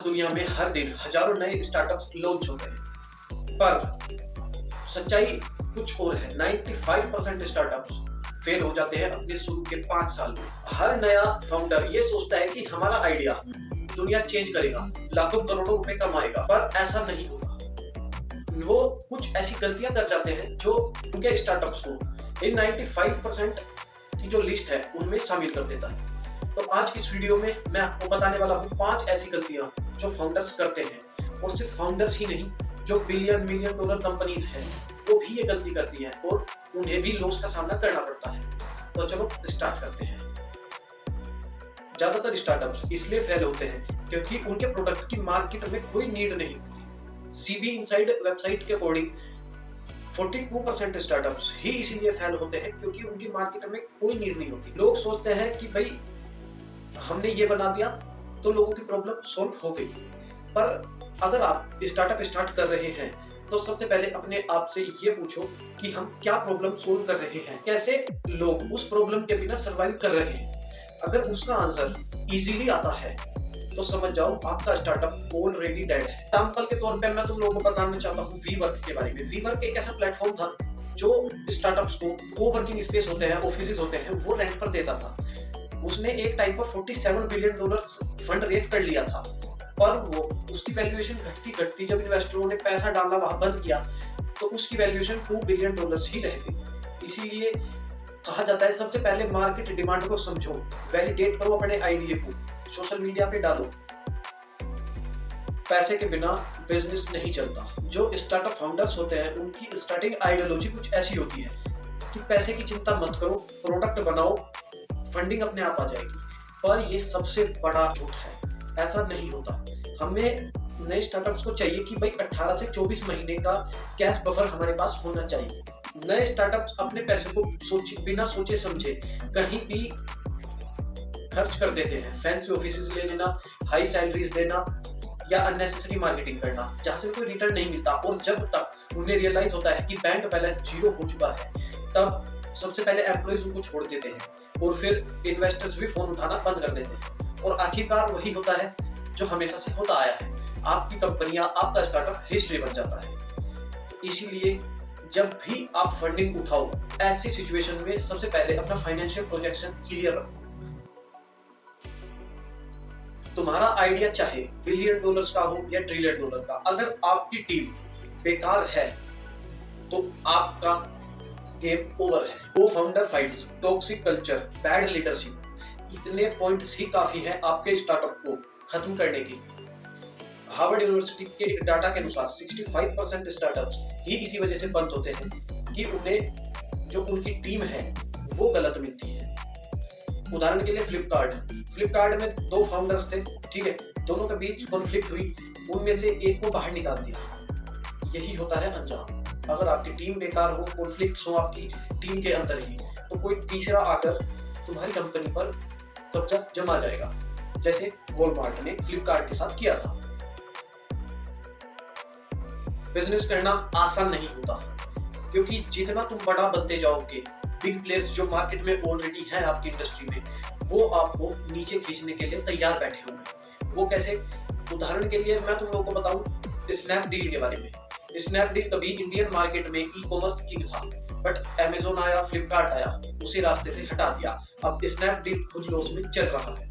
दुनिया में हर दिन हजारों नए स्टार्टअप्स लॉन्च होते हैं, पर सच्चाई कुछ और है। 95% स्टार्टअप्स फेल हो जाते हैं अपने शुरू के 5 साल में। हर नया फाउंडर ये सोचता है कि हमारा आइडिया दुनिया चेंज करेगा, लाखों करोड़ों रुपए कमाएगा, पर ऐसा नहीं होगा। वो कुछ ऐसी गलतियां कर जाते हैं जो उनके स्टार्टअप्स को इन 95% की जो लिस्ट है उनमें शामिल कर देता है। तो आज इस वीडियो में मैं आपको बताने वाला हूँ 5 ऐसी गलतियां जो फाउंडर्स करते हैं, और सिर्फ फाउंडर्स ही नहीं, जो बिलियन मिलियन डॉलर कंपनीज हैं वो भी ये गलती करती हैं और उन्हें भी लॉस का सामना करना पड़ता है। तो चलो स्टार्ट करते हैं। ज्यादातर स्टार्टअप्स इसलिए फेल होते हैं क्योंकि उनके प्रोडक्ट की मार्केट में कोई नीड नहीं होती। सीबी इनसाइड वेबसाइट के अकॉर्डिंग 42% स्टार्टअप्स ही इसीलिए फेल होते हैं क्योंकि उनकी मार्केट में कोई नीड नहीं होती। लोग सोचते हैं कि भाई हमने ये बना दिया तो लोगों की प्रॉब्लम सॉल्व हो गई। पर अगर आप स्टार्टअप स्टार्ट कर रहे हैं तो सबसे पहले अपने आप से ये पूछो कि हम क्या प्रॉब्लम सॉल्व कर रहे हैं, कैसे लोग उस प्रॉब्लम के बिना सर्वाइव कर रहे हैं। अगर उसका आंसर इजीली आता है तो समझ जाओ आपका स्टार्टअप ऑलरेडी डेड है। एग्जांपल के तौर पे मैं तुम लोगों को बताना चाहता हूँ वीवर्क के बारे में। वीवर्क एक ऐसा प्लेटफॉर्म था जो स्टार्टअप्स को कोवर्किंग स्पेस होते हैं, ऑफिसेज होते हैं, वो रेंट पर देता था। उसने एक टाइम पर $47 बिलियन फंड रेज कर लिया था, पर वो उसकी वैल्यूएशन घटती घटती जब इन्वेस्टरों ने पैसा डालना वहां बंद किया तो उसकी वैल्यूएशन $2 बिलियन ही रह गई। इसीलिए कहा जाता है सबसे पहले मार्केट डिमांड को समझो, वैलिडेट करो अपने आइडिया को, सोशल मीडिया पे डालो। पैसे के बिना बिजनेस नहीं चलता। जो स्टार्टअप फाउंडर्स होते हैं उनकी स्टार्टिंग आइडियोलॉजी कुछ ऐसी होती है कि पैसे की चिंता मत करो, प्रोडक्ट बनाओ, फंडिंग अपने आप आ जाएगी। पर ये सबसे बड़ा झूठ है, ऐसा नहीं होता। हमें नए स्टार्टअप्स को चाहिए कि भाई 18 से 24 महीने का कैश बफर हमारे पास होना चाहिए। नए स्टार्टअप्स अपने पैसे को बिना सोचे समझे कहीं भी खर्च कर देते हैं। फैंसी ऑफिसेज ले लेना, हाई सैलरीज देना या अननेसेसरी मार्केटिंग करना जहां से कोई रिटर्न नहीं मिलता। और जब तक उन्हें रियलाइज होता है कि बैंक बैलेंस 0 हो चुका है तब सबसे पहले एम्प्लॉइज उनको छोड़ देते हैं और फिर इन्वेस्टर्स भी फोन उठाना बंद कर देते हैं। और आखिरकार वही होता है जो हमेशा से होता आया है, आपकी कंपनियां, आपका स्टार्टअप हिस्ट्री बन जाता है। इसीलिए जब भी आप फंडिंग उठाओ ऐसी सिचुएशन में सबसे पहले अपना फाइनेंशियल प्रोजेक्शन क्लियर रखो। तुम्हारा आइडिया चाहे $1 बिलियन का हो या $1 ट्रिलियन का, अगर आपकी टीम बेकार है तो आपका गेम ओवर है। को founder fights, toxic culture, bad leadership, इतने पॉइंट्स ही काफी हैं आपके स्टार्टअप को खत्म करने के लिए। हार्वर्ड यूनिवर्सिटी के एक डाटा के अनुसार 65% स्टार्टअप्स ही इसी वजह से बंद होते हैं कि उन्हें जो उनकी टीम है वो गलत मिलती है। उदाहरण के लिए फ्लिपकार्ट में 2 फाउंडर्स थे, ठीक है, दोनों के बीच कॉन्फ्लिक्ट हुई, उनमें से एक को बाहर निकाल दिया। यही होता है अंजाम। अगर आपकी टीम बेकार हो, कॉन्फ्लिक्ट्स हो आपकी टीम के अंदर ही, तो कोई तीसरा आकर तुम्हारी कंपनी पर कब्जा जमा जाएगा, जैसे वॉलमार्ट ने फ्लिपकार्ट के साथ किया था। बिजनेस करना आसान नहीं होता क्योंकि जितना तुम बड़ा बनते जाओगे, बिग प्लेयर्स जो मार्केट में ऑलरेडी हैं आपकी इंडस्ट्री में, वो आपको नीचे खींचने के लिए तैयार बैठे होंगे। वो कैसे? उदाहरण के लिए मैं तुम लोगों को बताऊं स्नैपडील के बारे में। स्नैपडील कभी इंडियन मार्केट में ई कॉमर्स किंग था, बट अमेजोन आया, फ्लिपकार्ट आया, उसी रास्ते से हटा दिया। अब स्नैपडील खुद लॉस में चल रहा है।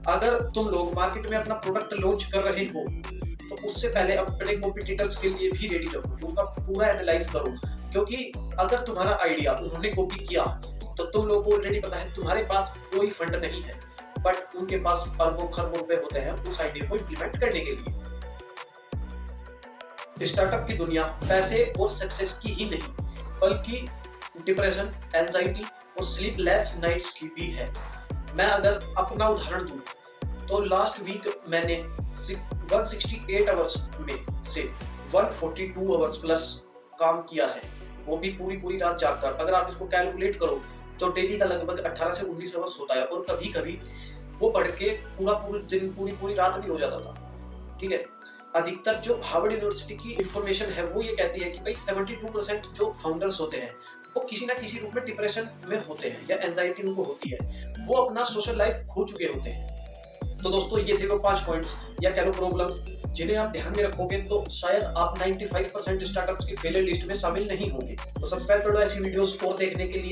अगर तुम लोग मार्केट में अपना प्रोडक्ट लॉन्च कर रहे हो तो उससे पहले अपने कॉम्पिटिटर्स के लिए भी रेडी रहो, उनका पूरा एनालाइज करो। क्योंकि अगर तुम्हारा आइडिया उन्होंने कॉपी किया तो तुम लोगों को ऑलरेडी पता है तुम्हारे पास कोई फंड नहीं है, बट उनके पास अरबों खरबों रुपए होते हैं उस आइडिया को इम्प्लीमेंट करने के लिए। स्टार्टअप की दुनिया पैसे और सक्सेस की ही नहीं बल्कि डिप्रेशन, एंजाइटी और स्लीपलेस नाइट्स की भी है। मैं अगर अपना उदाहरण दूं तो लास्ट वीक मैंने 168 आवर्स में से 142 आवर्स प्लस काम किया है, वो भी पूरी रात जागकर। अगर आप इसको कैलकुलेट करो तो डेली का लगभग 18 से 19 आवर्स होता है, और कभी कभी वो बढ़ के पूरा दिन पूरी रात भी हो जाता था, ठीक है। अधिकतर जो हार्वर्ड यूनिवर्सिटी की इंफॉर्मेशन है वो ये कहती है कि भाई 72% जो फाउंडर्स होते हैं वो किसी ना किसी रूप में डिप्रेशन में होते हैं या एंजाइटी उनको होती है, वो अपना सोशल लाइफ खो चुके होते हैं। तो दोस्तों ये थे वो 5 पॉइंट्स या कह लो प्रॉब्लम्स जिन्हें आप ध्यान में रखोगे तो शायद आप 95% स्टार्टअप्स की फेलियर लिस्ट में शामिल नहीं होंगे। तो सब्सक्राइब कर लो ऐसी वीडियोस और देखने के लिए।